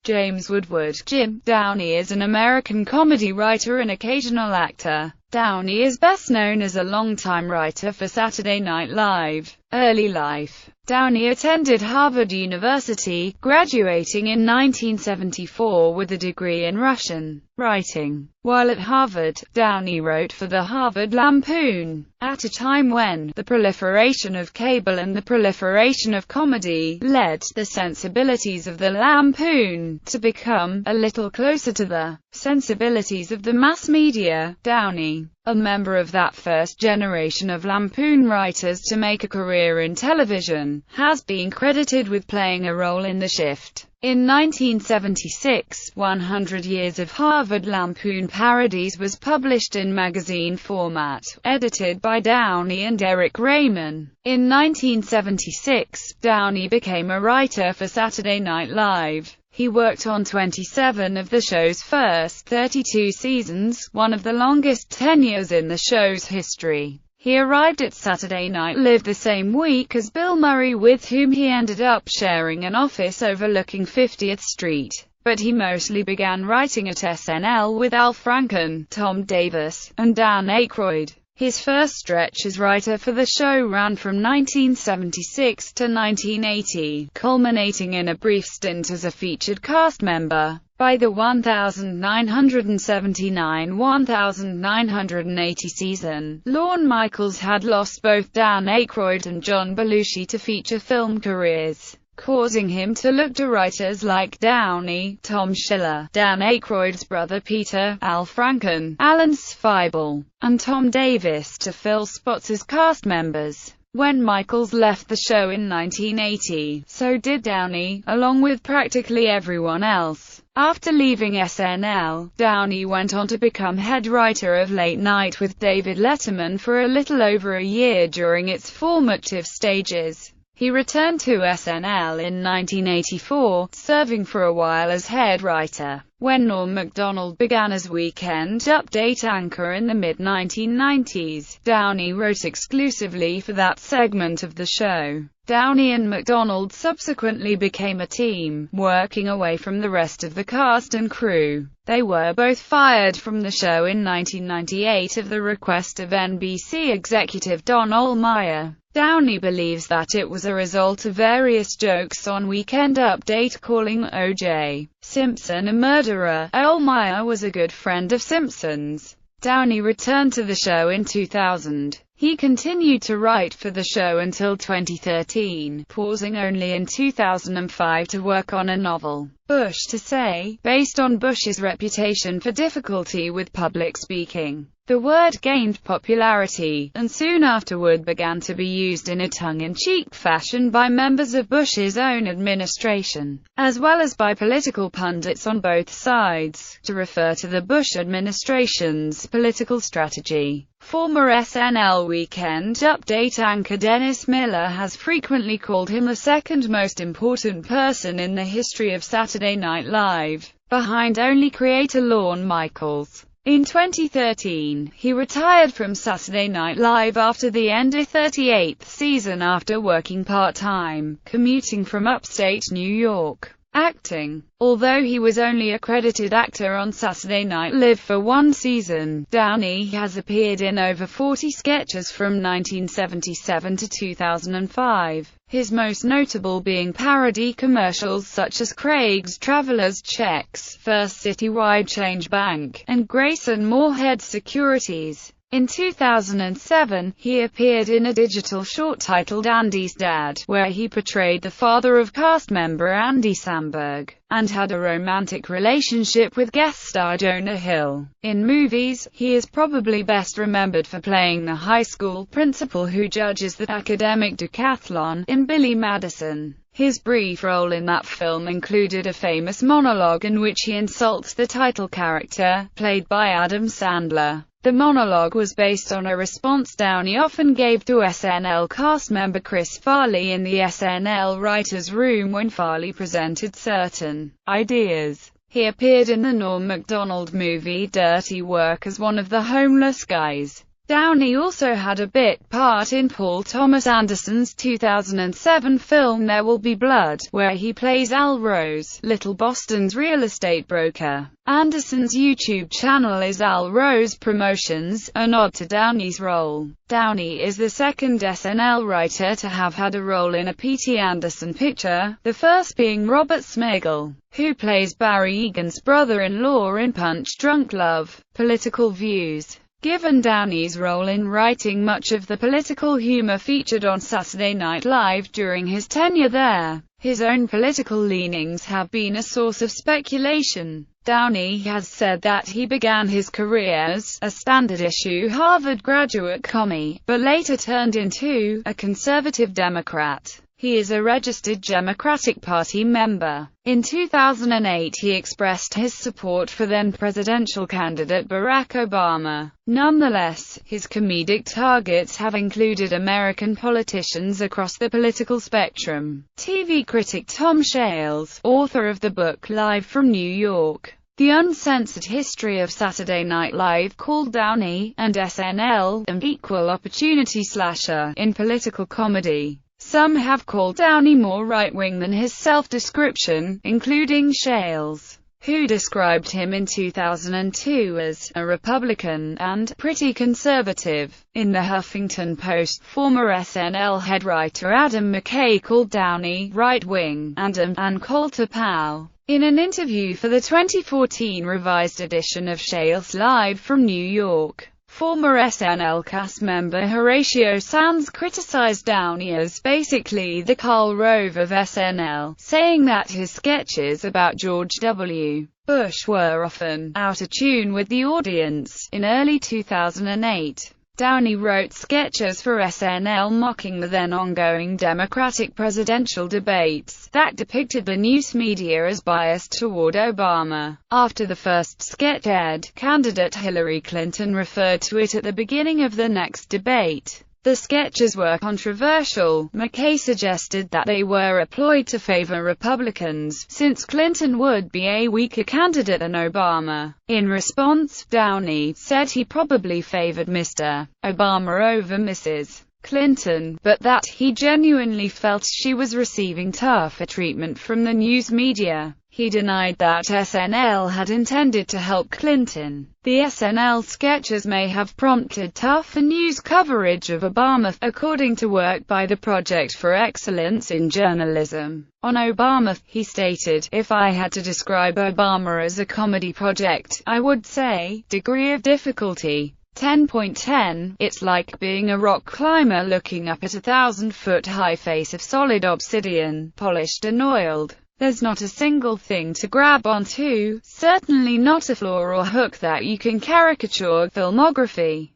James Woodward. Jim Downey is an American comedy writer and occasional actor. Downey is best known as a longtime writer for Saturday Night Live. Early life. Downey attended Harvard University, graduating in 1974 with a degree in Russian writing. While at Harvard, Downey wrote for the Harvard Lampoon. At a time when the proliferation of cable and the proliferation of comedy led the sensibilities of the Lampoon to become a little closer to the sensibilities of the mass media, Downey, a member of that first generation of Lampoon writers to make a career in television, has been credited with playing a role in the shift. In 1976, 100 Years of Harvard Lampoon Parodies was published in magazine format, edited by Downey and Eric Raymond. In 1976, Downey became a writer for Saturday Night Live. He worked on 27 of the show's first 32 seasons, one of the longest tenures in the show's history. He arrived at Saturday Night Live the same week as Bill Murray, with whom he ended up sharing an office overlooking 50th Street. But he mostly began writing at SNL with Al Franken, Tom Davis, and Dan Aykroyd. His first stretch as writer for the show ran from 1976 to 1980, culminating in a brief stint as a featured cast member. By the 1979-1980 season, Lorne Michaels had lost both Dan Aykroyd and John Belushi to feature film careers, causing him to look to writers like Downey, Tom Schiller, Dan Aykroyd's brother Peter, Al Franken, Alan Zweibel, and Tom Davis to fill spots as cast members. When Michaels left the show in 1980, so did Downey, along with practically everyone else. After leaving SNL, Downey went on to become head writer of Late Night with David Letterman for a little over a year during its formative stages. He returned to SNL in 1984, serving for a while as head writer. When Norm Macdonald began as Weekend Update anchor in the mid-1990s, Downey wrote exclusively for that segment of the show. Downey and Macdonald subsequently became a team, working away from the rest of the cast and crew. They were both fired from the show in 1998 at the request of NBC executive Don Ohlmeyer. Downey believes that it was a result of various jokes on Weekend Update calling O.J. Simpson a murderer. Ohlmeyer was a good friend of Simpson's. Downey returned to the show in 2000. He continued to write for the show until 2013, pausing only in 2005 to work on a novel, Bush to Say, based on Bush's reputation for difficulty with public speaking. The word gained popularity, and soon afterward began to be used in a tongue-in-cheek fashion by members of Bush's own administration, as well as by political pundits on both sides, to refer to the Bush administration's political strategy. Former SNL Weekend Update anchor Dennis Miller has frequently called him the second most important person in the history of Saturday Night Live, behind only creator Lorne Michaels. In 2013, he retired from Saturday Night Live after the end of 38th season after working part-time, commuting from upstate New York. Acting. Although he was only a credited actor on Saturday Night Live for one season, Downey has appeared in over 40 sketches from 1977 to 2005, his most notable being parody commercials such as Craig's Traveler's Checks, First Citywide Change Bank, and Grayson Moorhead Securities. In 2007, he appeared in a digital short titled Andy's Dad, where he portrayed the father of cast member Andy Samberg, and had a romantic relationship with guest star Jonah Hill. In movies, he is probably best remembered for playing the high school principal who judges the academic decathlon in Billy Madison. His brief role in that film included a famous monologue in which he insults the title character, played by Adam Sandler. The monologue was based on a response Downey often gave to SNL cast member Chris Farley in the SNL writer's room when Farley presented certain ideas. He appeared in the Norm Macdonald movie Dirty Work as one of the homeless guys. Downey also had a bit part in Paul Thomas Anderson's 2007 film There Will Be Blood, where he plays Al Rose, Little Boston's real estate broker. Anderson's YouTube channel is Al Rose Promotions, a nod to Downey's role. Downey is the second SNL writer to have had a role in a P.T. Anderson picture, the first being Robert Smigel, who plays Barry Egan's brother-in-law in Punch Drunk Love. Political views. Given Downey's role in writing much of the political humor featured on Saturday Night Live during his tenure there, his own political leanings have been a source of speculation. Downey has said that he began his career as a standard-issue Harvard graduate commie, but later turned into a conservative Democrat. He is a registered Democratic Party member. In 2008 he expressed his support for then-presidential candidate Barack Obama. Nonetheless, his comedic targets have included American politicians across the political spectrum. TV critic Tom Shales, author of the book Live from New York, The Uncensored History of Saturday Night Live, called Downey and SNL an equal opportunity slasher in political comedy. Some have called Downey more right-wing than his self-description, including Shales, who described him in 2002 as a Republican and pretty conservative. In the Huffington Post, former SNL head writer Adam McKay called Downey right-wing and an Coulter pal. In an interview for the 2014 revised edition of Shales Live from New York, former SNL cast member Horatio Sanz criticized Downey as basically the Karl Rove of SNL, saying that his sketches about George W. Bush were often out of tune with the audience. In early 2008, Downey wrote sketches for SNL mocking the then-ongoing Democratic presidential debates that depicted the news media as biased toward Obama. After the first sketch aired, candidate Hillary Clinton referred to it at the beginning of the next debate. The sketches were controversial. McKay suggested that they were a ploy to favor Republicans, since Clinton would be a weaker candidate than Obama. In response, Downey said he probably favored Mr. Obama over Mrs. Clinton, but that he genuinely felt she was receiving tougher treatment from the news media. He denied that SNL had intended to help Clinton. The SNL sketches may have prompted tougher news coverage of Obama, according to work by the Project for Excellence in Journalism. On Obama, he stated, "If I had to describe Obama as a comedy project, I would say, degree of difficulty, 10.10, it's like being a rock climber looking up at a 1,000-foot high face of solid obsidian, polished and oiled. There's not a single thing to grab onto, certainly not a flaw or hook that you can caricature. Filmography."